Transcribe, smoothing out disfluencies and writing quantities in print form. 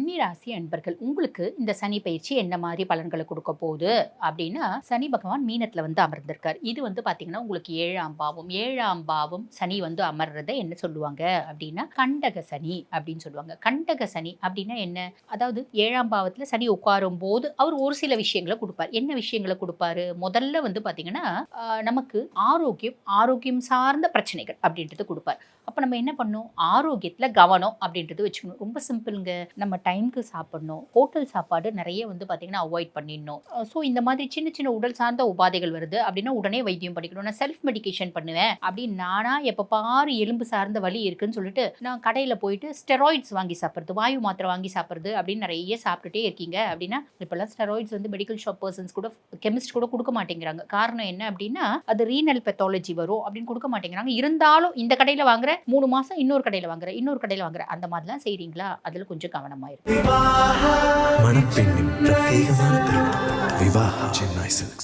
கன்னி ராசி அன்பர்கள், உங்களுக்கு இந்த சனி பயிற்சி என்ன மாதிரி பலன்களை கொடுக்க போகுது அப்படின்னா, சனி பகவான் மீனத்துல வந்து அமர்ந்திருக்கார். இது வந்து பாத்தீங்கன்னா உங்களுக்கு ஏழாம் பாவம் சனி வந்து அமர்றத என்ன சொல்லுவாங்க அப்படின்னா கண்டக சனி அப்படின்னு சொல்லுவாங்க. கண்டக சனி அப்படின்னா என்ன? அதாவது ஏழாம் பாவத்துல சனி உட்காரும் போது அவர் ஒரு சில விஷயங்களை கொடுப்பார். என்ன விஷயங்களை கொடுப்பாரு? முதல்ல வந்து பாத்தீங்கன்னா நமக்கு ஆரோக்கியம் சார்ந்த பிரச்சனைகள் அப்படின்றது கொடுப்பார். அப்ப நம்ம என்ன பண்ணணும்? ஆரோக்கியத்துல கவனம் அப்படின்றது வச்சுக்கணும். ரொம்ப சிம்பிளுங்க. நம்ம டைம்க்கு சாப்பிடணும். ஹோட்டல் சாப்பாடு நிறைய வந்து பார்த்தீங்கன்னா அவாய்ட் பண்ணிடணும். ஸோ இந்த மாதிரி சின்ன சின்ன உடல் சார்ந்த உபாதைகள் வருது அப்படின்னா உடனே வைத்தியம் பண்ணிக்கணும். நான் செல்ஃப் மெடிகேஷன் பண்ணுவேன் அப்படின்னு நானா எப்போ பாரு எலும்பு சார்ந்த வலி இருக்குன்னு சொல்லிட்டு நான் கடையில் போயிட்டு ஸ்டெராய்ட்ஸ் வாங்கி சாப்பிட்றது, வாயு மாத்திரை வாங்கி சாப்பிட்றது அப்படின்னு நிறைய சாப்பிட்டுட்டே இருக்கீங்க அப்படின்னா, இப்போல்லாம் ஸ்டெராய்ட்ஸ் வந்து மெடிக்கல் ஷாப் பர்சன்ஸ் கூட கெமிஸ்ட் கூட கொடுக்க மாட்டேங்கிறாங்க. காரணம் என்ன அப்படின்னா அது ரீனல் பெத்தாலஜி வரும் அப்படின்னு கொடுக்க மாட்டேங்கிறாங்க. இருந்தாலும் இந்த கடையில் வாங்குற 3 மாசம் இன்னொரு கடையில் வாங்குற அந்த மாதிரிலாம் செய்றீங்களா? அதில் கொஞ்சம் கவனமா இருக்கு. மணப்பெண்ணின் பிரத்யேகமான திருமணம் விவாஹா சென்னை சில்க்ஸ்.